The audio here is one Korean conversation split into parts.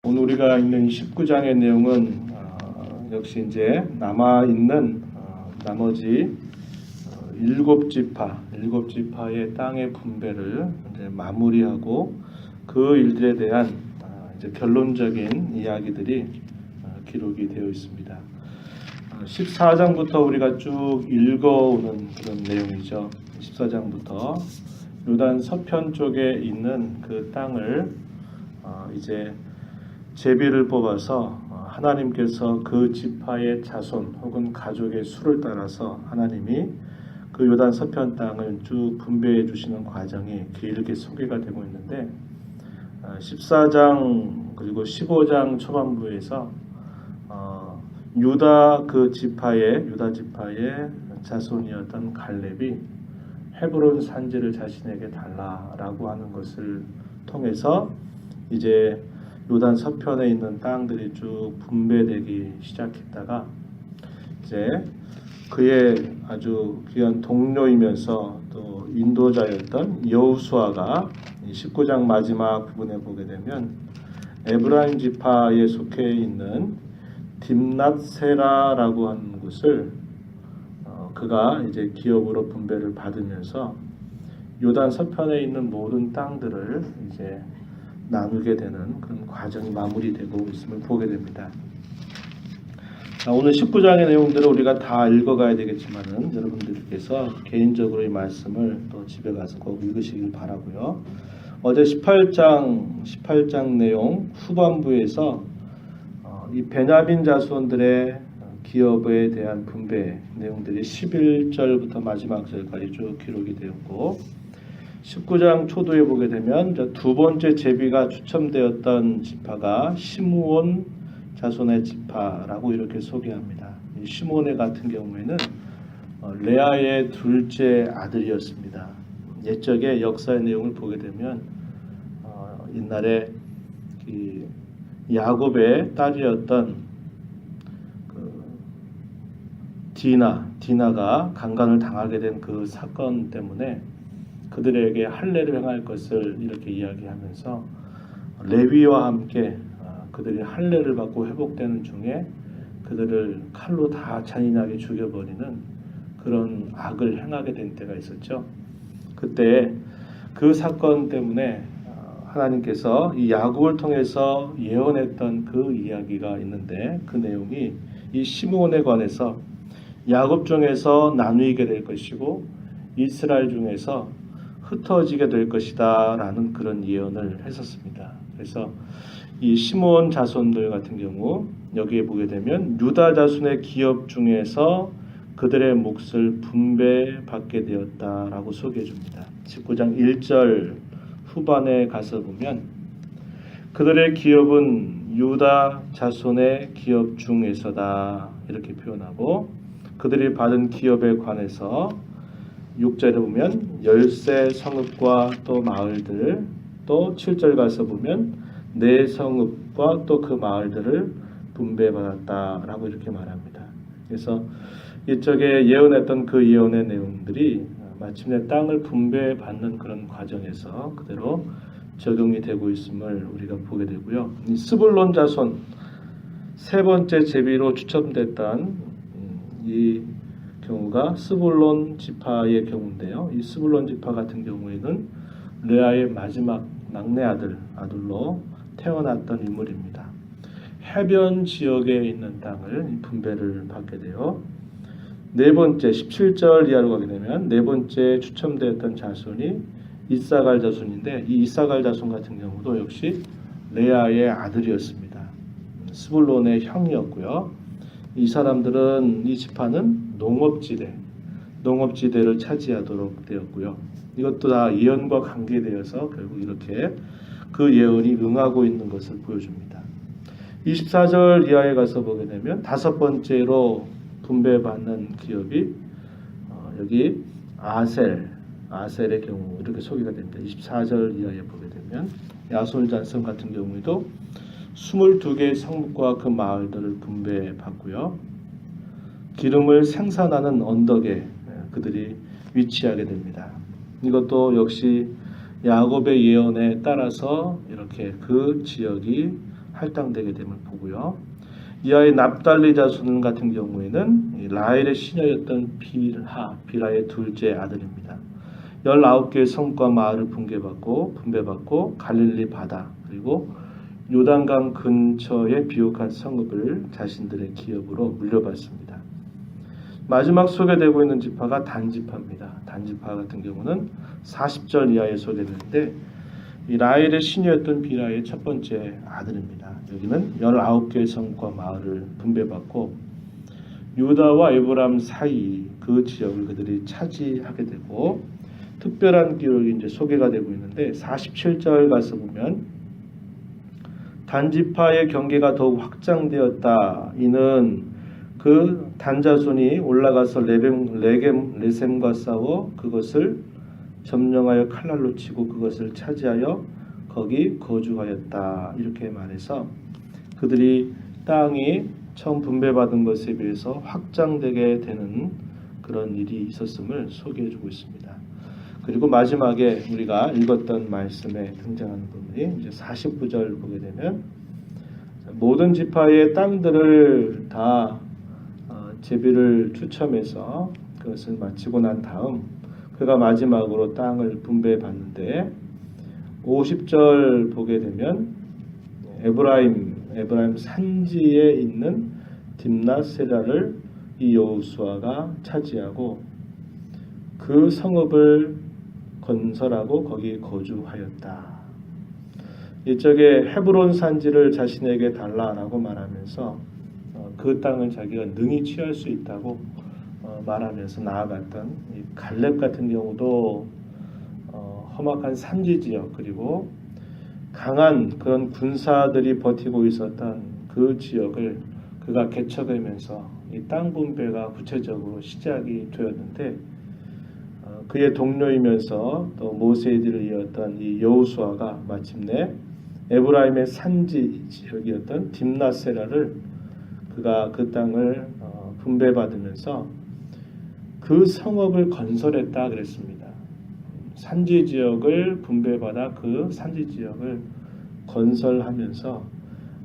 오늘 우리가 읽는 19장의 내용은 역시 이제 남아 있는 나머지 일곱 지파의 땅의 분배를 이제 마무리하고 그 일들에 대한 이제 결론적인 이야기들이 기록이 되어 있습니다. 14장부터 우리가 쭉 읽어오는 그런 내용이죠. 14장부터 요단 서편 쪽에 있는 그 땅을 이제 제비를 뽑아서 하나님께서 그 지파의 자손 혹은 가족의 수를 따라서 하나님이 그 요단 서편 땅을 쭉 분배해 주시는 과정이 길게 소개가 되고 있는데 14장 그리고 15장 초반부에서 유다 지파의 자손이었던 갈렙이 헤브론 산지를 자신에게 달라라고 하는 것을 통해서 이제 요단 서편에 있는 땅들이 쭉 분배되기 시작했다가 이제 그의 아주 귀한 동료이면서 또 인도자였던 여호수아가 19장 마지막 부분에 보게 되면 에브라임 지파에 속해 있는 딥낫세라라고 하는 곳을 그가 이제 기업으로 분배를 받으면서 요단 서편에 있는 모든 땅들을 이제 나누게 되는 그런 과정이 마무리되고 있음을 보게 됩니다. 오늘 19장의 내용들을 우리가 다 읽어가야 되겠지만은 여러분들께서 개인적으로 이 말씀을 또 집에 가서 꼭 읽으시길 바라고요. 어제 18장 내용 후반부에서 이 베냐민 자손들의 기업에 대한 분배 내용들이 11절부터 마지막 절까지 쭉 기록이 되었고 19장 초도에 보게 되면 두 번째 제비가 추첨되었던 지파가 시므온 자손의 지파라고 이렇게 소개합니다. 이 시므온의 같은 경우에는 레아의 둘째 아들이었습니다. 옛적의 역사의 내용을 보게 되면 옛날에 야곱의 딸이었던 디나가 강간을 당하게 된 그 사건 때문에 그들에게 할례를 행할 것을 이렇게 이야기하면서 레위와 함께 그들이 할례를 받고 회복되는 중에 그들을 칼로 다 잔인하게 죽여버리는 그런 악을 행하게 된 때가 있었죠. 그때 그 사건 때문에 하나님께서 이 야곱을 통해서 예언했던 그 이야기가 있는데 그 내용이 이 시므온에 관해서 야곱 중에서 나누이게 될 것이고 이스라엘 중에서 흩어지게 될 것이다 라는 그런 예언을 했었습니다. 그래서 이 시므온 자손들 같은 경우 여기에 보게 되면 유다 자손의 기업 중에서 그들의 몫을 분배받게 되었다라고 소개해 줍니다. 19장 1절 후반에 가서 보면 그들의 기업은 유다 자손의 기업 중에서다 이렇게 표현하고 그들이 받은 기업에 관해서 6절에 보면 열세 성읍과 또 마을들 또 7절 가서 보면 네 성읍과 또 그 마을들을 분배받았다라고 이렇게 말합니다. 그래서 이쪽에 예언했던 그 예언의 내용들이 마침내 땅을 분배받는 그런 과정에서 그대로 적용이 되고 있음을 우리가 보게 되고요. 이 스불론 자손 세 번째 제비로 추첨됐던 이 경우가 스불론 지파의 경우인데요. 이 스불론 지파 같은 경우에는 레아의 마지막 막내 아들로 태어났던 인물입니다. 해변 지역에 있는 땅을 분배를 받게 돼요. 네 번째 17절 이하로 가게 되면 네 번째 추첨되었던 자손이 이사갈 자손인데 이 이사갈 자손 같은 경우도 역시 레아의 아들이었습니다. 스불론의 형이었고요. 이 사람들은 이 지파는 농업지대를 차지하도록 되었고요. 이것도 다 예언과 관계되어서 결국 이렇게 그 예언이 응하고 있는 것을 보여줍니다. 24절 이하에 가서 보게 되면 다섯 번째로 분배받는 기업이 여기 아셀의 경우 이렇게 소개가 됩니다. 24절 이하에 보게 되면 야솔 자손 같은 경우에도 22개의 성읍과 그 마을들을 분배받고요. 기름을 생산하는 언덕에 그들이 위치하게 됩니다. 이것도 역시 야곱의 예언에 따라서 이렇게 그 지역이 할당되게 됨을 보고요. 이하의 납달리 자손 같은 경우에는 라헬의 시녀였던 빌하의 둘째 아들입니다. 19개의 성과 마을을 분배받고 갈릴리 바다 그리고 요단강 근처의 비옥한 성읍을 자신들의 기업으로 물려받습니다. 마지막 소개되고 있는 지파가 단지파입니다. 단지파 같은 경우는 40절 이하에 소개되는데 이 라헬의 시녀였던 빌하의 첫 번째 아들입니다. 여기는 19개의 성과 마을을 분배받고 유다와 에브라임 사이 그 지역을 그들이 차지하게 되고 특별한 기록이 이제 소개가 되고 있는데 47절 가서 보면 단지파의 경계가 더욱 확장되었다. 이는 그 단자손이 올라가서 레셈과 싸워 그것을 점령하여 칼날로 치고 그것을 차지하여 거기 거주하였다. 이렇게 말해서 그들이 땅이 처음 분배받은 것에 비해서 확장되게 되는 그런 일이 있었음을 소개해주고 있습니다. 그리고 마지막에 우리가 읽었던 말씀에 등장하는 부분이 이제 49절 보게 되면 모든 지파의 땅들을 다 제비를 추첨해서 그것을 마치고 난 다음 그가 마지막으로 땅을 분배받는데 50절 보게 되면 에브라임 산지에 있는 딥낫세라를 이 여호수아가 차지하고 그 성읍을 건설하고 거기 거주하였다. 이쪽에 헤브론 산지를 자신에게 달라라고 말하면서 그 땅을 자기가 능히 취할 수 있다고 말하면서 나아갔던 이 갈렙 같은 경우도 험악한 산지 지역 그리고 강한 그런 군사들이 버티고 있었던 그 지역을 그가 개척하면서 이 땅 분배가 구체적으로 시작이 되었는데 그의 동료이면서 또 모세의 뒤를 이었던 이 여호수아가 마침내 에브라임의 산지 지역이었던 딥낫세라를 그가 그 땅을 분배받으면서 그 성읍을 건설했다 그랬습니다. 산지 지역을 분배받아 그 산지 지역을 건설하면서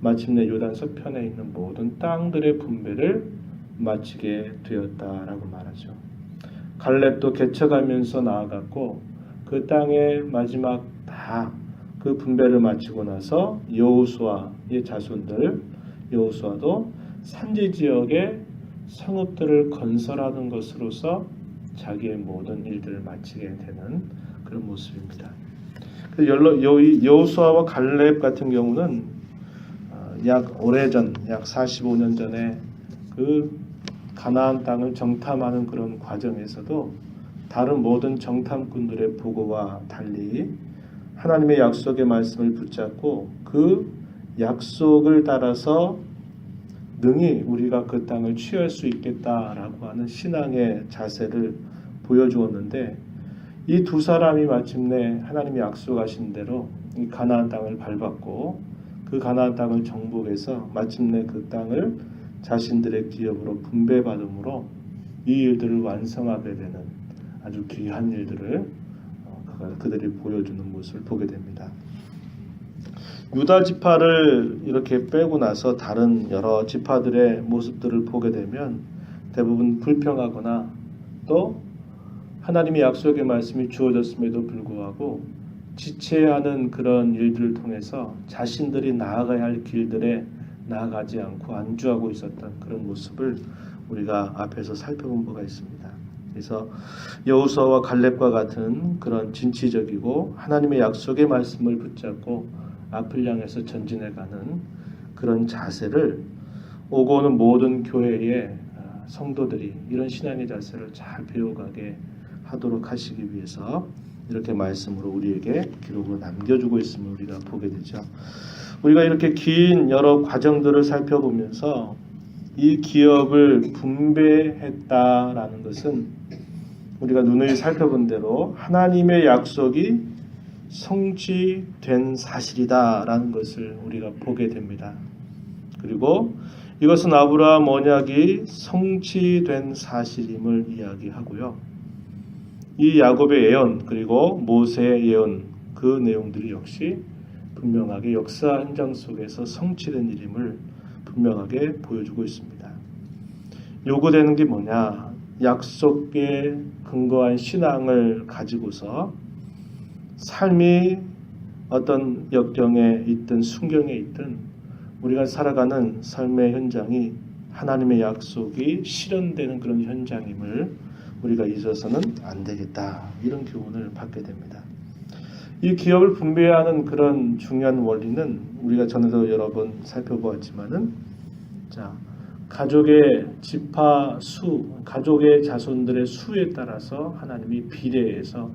마침내 요단 서편에 있는 모든 땅들의 분배를 마치게 되었다라고 말하죠. 갈렙도 개척하면서 나아갔고 그 땅의 마지막 다 그 분배를 마치고 나서 여호수아의 자손들 여호수아도 산지 지역의 성읍들을 건설하는 것으로서 자기의 모든 일들을 마치게 되는 그런 모습입니다. 여호수아와 갈렙 같은 경우는 약 오래전, 약 45년 전에 그 가나안 땅을 정탐하는 그런 과정에서도 다른 모든 정탐꾼들의 보고와 달리 하나님의 약속의 말씀을 붙잡고 그 약속을 따라서 능히 우리가 그 땅을 취할 수 있겠다라고 하는 신앙의 자세를 보여주었는데 이 두 사람이 마침내 하나님이 약속하신 대로 이 가나안 땅을 밟았고 그 가나안 땅을 정복해서 마침내 그 땅을 자신들의 기업으로 분배받음으로 이 일들을 완성하게 되는 아주 귀한 일들을 그들이 보여주는 모습을 보게 됩니다. 유다 지파를 이렇게 빼고 나서 다른 여러 지파들의 모습들을 보게 되면 대부분 불평하거나 또 하나님의 약속의 말씀이 주어졌음에도 불구하고 지체하는 그런 일들을 통해서 자신들이 나아가야 할 길들에 나아가지 않고 안주하고 있었던 그런 모습을 우리가 앞에서 살펴본 바가 있습니다. 그래서 여호수아와 갈렙과 같은 그런 진취적이고 하나님의 약속의 말씀을 붙잡고 앞을 향해서 전진해가는 그런 자세를 오고 오는 모든 교회의 성도들이 이런 신앙의 자세를 잘 배워가게 하도록 하시기 위해서 이렇게 말씀으로 우리에게 기록으로 남겨주고 있음을 우리가 보게 되죠. 우리가 이렇게 긴 여러 과정들을 살펴보면서 이 기업을 분배했다라는 것은 우리가 누누이 살펴본 대로 하나님의 약속이 성취된 사실이다라는 것을 우리가 보게 됩니다. 그리고 이것은 아브라함 언약이 성취된 사실임을 이야기하고요. 이 야곱의 예언 그리고 모세의 예언 그 내용들이 역시 분명하게 역사 현장 속에서 성취된 일임을 분명하게 보여주고 있습니다. 요구되는 게 뭐냐? 약속에 근거한 신앙을 가지고서 삶이 어떤 역경에 있든 순경에 있든 우리가 살아가는 삶의 현장이 하나님의 약속이 실현되는 그런 현장임을 우리가 잊어서는 안 되겠다. 이런 교훈을 받게 됩니다. 이 기업을 분배하는 그런 중요한 원리는 우리가 전에도 여러 번 살펴보았지만은 가족의 지파 수, 가족의 자손들의 수에 따라서 하나님이 비례해서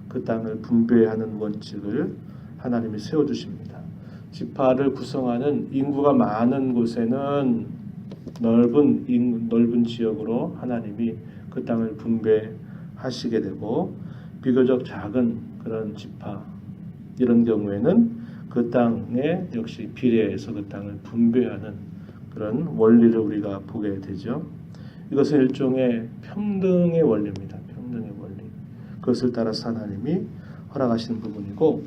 그 땅을 분배하는 원칙을 하나님이 세워주십니다. 지파를 구성하는 인구가 많은 곳에는 넓은 지역으로 하나님이 그 땅을 분배하시게 되고, 비교적 작은 그런 지파 이런 경우에는 그 땅에 역시 비례해서 그 땅을 분배하는 그런 원리를 우리가 보게 되죠. 이것은 일종의 평등의 원리입니다. 평등의 원리. 그것을 따라서 하나님이 허락하시는 부분이고,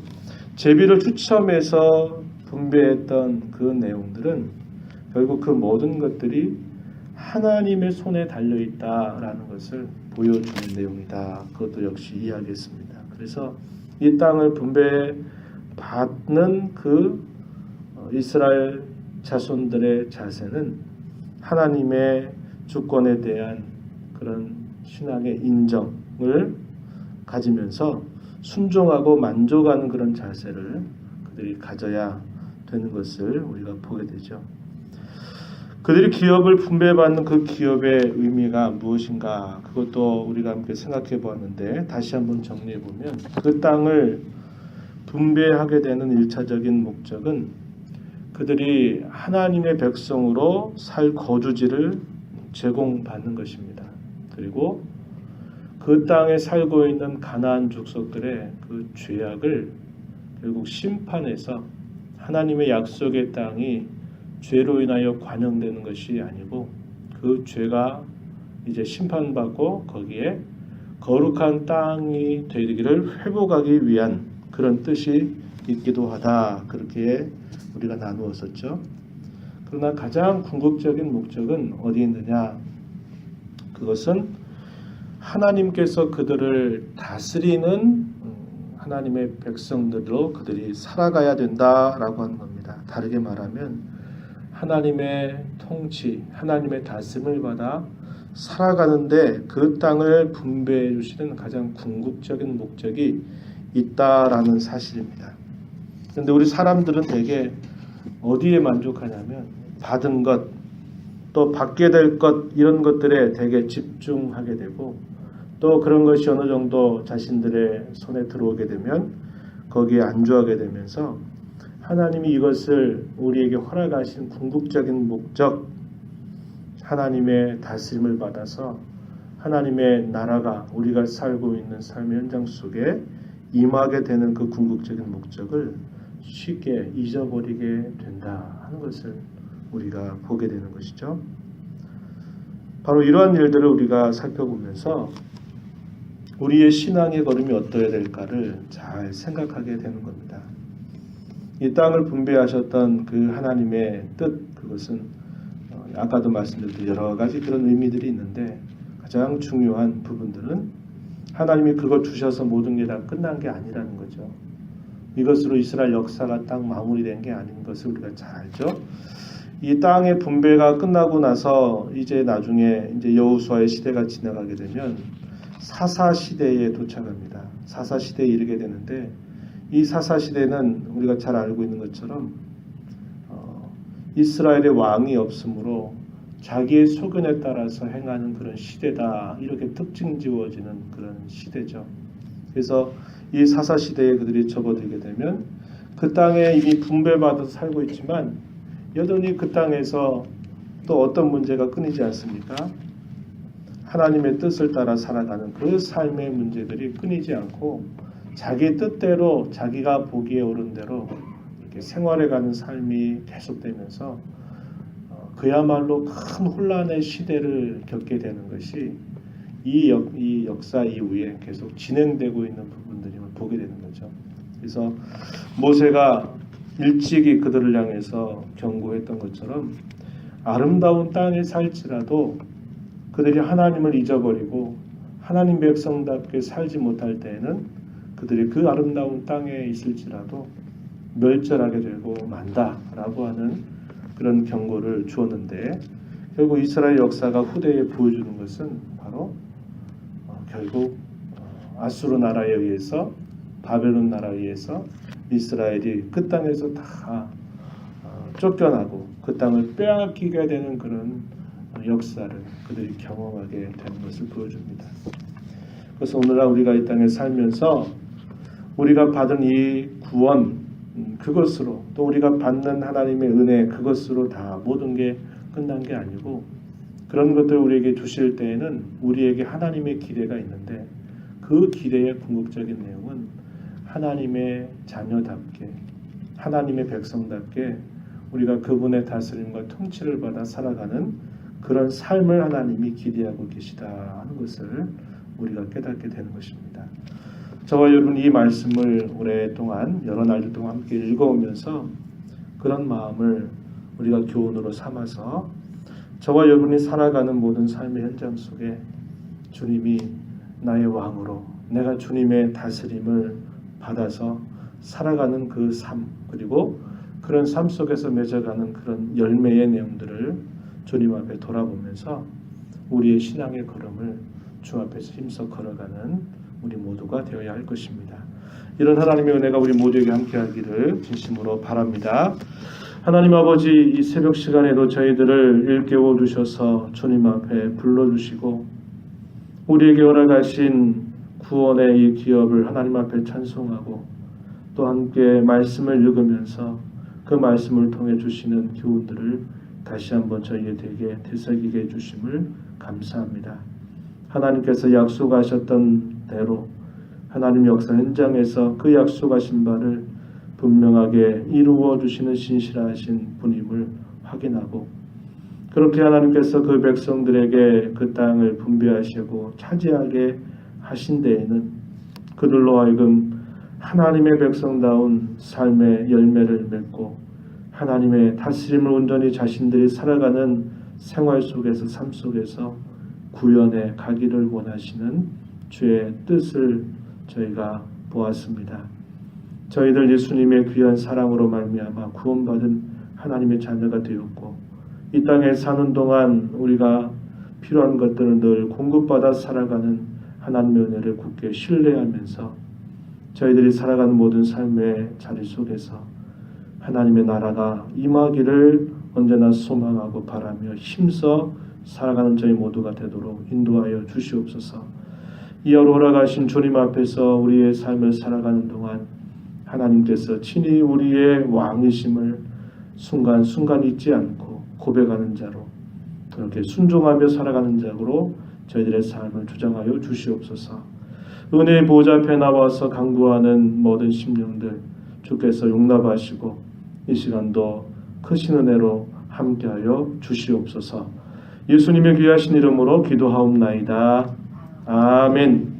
제비를 추첨해서 분배했던 그 내용들은 결국 그 모든 것들이 하나님의 손에 달려있다라는 것을 보여주는 내용이다. 그것도 역시 이야기했습니다. 그래서 이 땅을 분배받는 그 이스라엘 자손들의 자세는 하나님의 주권에 대한 그런 신앙의 인정을 가지면서 순종하고 만족하는 그런 자세를 그들이 가져야 되는 것을 우리가 보게 되죠. 그들이 기업을 분배받는 그 기업의 의미가 무엇인가, 그것도 우리가 함께 생각해 보았는데, 다시 한번 정리해 보면 그 땅을 분배하게 되는 일차적인 목적은 그들이 하나님의 백성으로 살 거주지를 제공받는 것입니다. 그리고 그 땅에 살고 있는 가나안 족속들의 그 죄악을 결국 심판해서 하나님의 약속의 땅이 죄로 인하여 관영되는 것이 아니고, 그 죄가 이제 심판받고 거기에 거룩한 땅이 되기를 회복하기 위한 그런 뜻이 있기도 하다. 그렇게 우리가 나누었었죠. 그러나 가장 궁극적인 목적은 어디 있느냐? 그것은 하나님께서 그들을 다스리는 하나님의 백성들로 그들이 살아가야 된다라고 하는 겁니다. 다르게 말하면 하나님의 통치, 하나님의 다스림을 받아 살아가는데 그 땅을 분배해 주시는 가장 궁극적인 목적이 있다라는 사실입니다. 그런데 우리 사람들은 대개 어디에 만족하냐면 받은 것, 또 받게 될 것, 이런 것들에 대개 집중하게 되고, 또 그런 것이 어느 정도 자신들의 손에 들어오게 되면 거기에 안주하게 되면서 하나님이 이것을 우리에게 허락하신 궁극적인 목적, 하나님의 다스림을 받아서 하나님의 나라가 우리가 살고 있는 삶의 현장 속에 임하게 되는 그 궁극적인 목적을 쉽게 잊어버리게 된다 하는 것을 우리가 보게 되는 것이죠. 바로 이러한 일들을 우리가 살펴보면서 우리의 신앙의 걸음이 어떠해야 될까를 잘 생각하게 되는 겁니다. 이 땅을 분배하셨던 그 하나님의 뜻, 그것은 아까도 말씀드렸듯이 여러 가지 그런 의미들이 있는데, 가장 중요한 부분들은 하나님이 그걸 주셔서 모든 게 다 끝난 게 아니라는 거죠. 이것으로 이스라엘 역사가 딱 마무리된 게 아닌 것을 우리가 잘 알죠. 이 땅의 분배가 끝나고 나서 이제 나중에 이제 여호수아의 시대가 지나가게 되면 사사시대에 도착합니다. 사사시대에 이르게 되는데, 이 사사시대는 우리가 잘 알고 있는 것처럼 이스라엘의 왕이 없으므로 자기의 소견에 따라서 행하는 그런 시대다, 이렇게 특징 지어지는 그런 시대죠. 그래서 이 사사시대에 그들이 접어들게 되면 그 땅에 이미 분배받아서 살고 있지만 여전히 그 땅에서 또 어떤 문제가 끊이지 않습니까? 하나님의 뜻을 따라 살아가는 그 삶의 문제들이 끊이지 않고 자기 뜻대로, 자기가 보기에 옳은 대로 이렇게 생활해가는 삶이 계속되면서 그야말로 큰 혼란의 시대를 겪게 되는 것이 이 역사 이후에 계속 진행되고 있는 부분들을 보게 되는 거죠. 그래서 모세가 일찍이 그들을 향해서 경고했던 것처럼 아름다운 땅에 살지라도 그들이 하나님을 잊어버리고 하나님 백성답게 살지 못할 때에는 그들이 그 아름다운 땅에 있을지라도 멸절하게 되고 만다라고 하는 그런 경고를 주었는데, 결국 이스라엘 역사가 후대에 보여주는 것은 바로 결국 아수르 나라에 의해서, 바벨론 나라에 의해서 이스라엘이 그 땅에서 다 쫓겨나고 그 땅을 빼앗기게 되는 그런 역사를 그들이 경험하게 되는 것을 보여줍니다. 그래서 오늘날 우리가 이 땅에 살면서 우리가 받은 이 구원, 그것으로, 또 우리가 받는 하나님의 은혜, 그것으로 다 모든 게 끝난 게 아니고, 그런 것들 우리에게 주실 때에는 우리에게 하나님의 기대가 있는데, 그 기대의 궁극적인 내용은 하나님의 자녀답게, 하나님의 백성답게 우리가 그분의 다스림과 통치를 받아 살아가는 그런 삶을 하나님이 기대하고 계시다 하는 것을 우리가 깨닫게 되는 것입니다. 저와 여러분 이 말씀을 오랫동안 여러 날들 동안 함께 읽어오면서 그런 마음을 우리가 교훈으로 삼아서 저와 여러분이 살아가는 모든 삶의 현장 속에 주님이 나의 왕으로, 내가 주님의 다스림을 받아서 살아가는 그 삶, 그리고 그런 삶 속에서 맺어가는 그런 열매의 내용들을 주님 앞에 돌아보면서 우리의 신앙의 걸음을 주 앞에서 힘써 걸어가는 우리 모두가 되어야 할 것입니다. 이런 하나님의 은혜가 우리 모두에게 함께하기를 진심으로 바랍니다. 하나님 아버지, 이 새벽 시간에도 저희들을 일깨워 주셔서 주님 앞에 불러주시고 우리에게 허락하신 구원의 이 기업을 하나님 앞에 찬송하고 또 함께 말씀을 읽으면서 그 말씀을 통해 주시는 교훈들을 다시 한번 저희에게 되새기게 해주심을 감사합니다. 하나님께서 약속하셨던 대로 하나님 역사 현장에서 그 약속하신 바를 분명하게 이루어 주시는 신실하신 분임을 확인하고, 그렇게 하나님께서 그 백성들에게 그 땅을 분배하시고 차지하게 하신 데에는 그들로 하여금 하나님의 백성다운 삶의 열매를 맺고 하나님의 다스림을 온전히 자신들이 살아가는 생활 속에서, 삶 속에서 구현해 가기를 원하시는 주의 뜻을 저희가 보았습니다. 저희들 예수님의 귀한 사랑으로 말미암아 구원받은 하나님의 자녀가 되었고, 이 땅에 사는 동안 우리가 필요한 것들을 늘 공급받아 살아가는 하나님의 은혜를 굳게 신뢰하면서 저희들이 살아가는 모든 삶의 자리 속에서 하나님의 나라가 임하기를 언제나 소망하고 바라며 힘써 살아가는 저희 모두가 되도록 인도하여 주시옵소서. 이하로 허락하신 주님 앞에서 우리의 삶을 살아가는 동안 하나님께서 친히 우리의 왕이심을 순간순간 잊지 않고 고백하는 자로, 그렇게 순종하며 살아가는 자로 저희들의 삶을 주장하여 주시옵소서. 은혜의 보좌 앞에 나와서 간구하는 모든 심령들 주께서 용납하시고 이 시간도 크신 은혜로 함께하여 주시옵소서. 예수님의 귀하신 이름으로 기도하옵나이다. 아멘.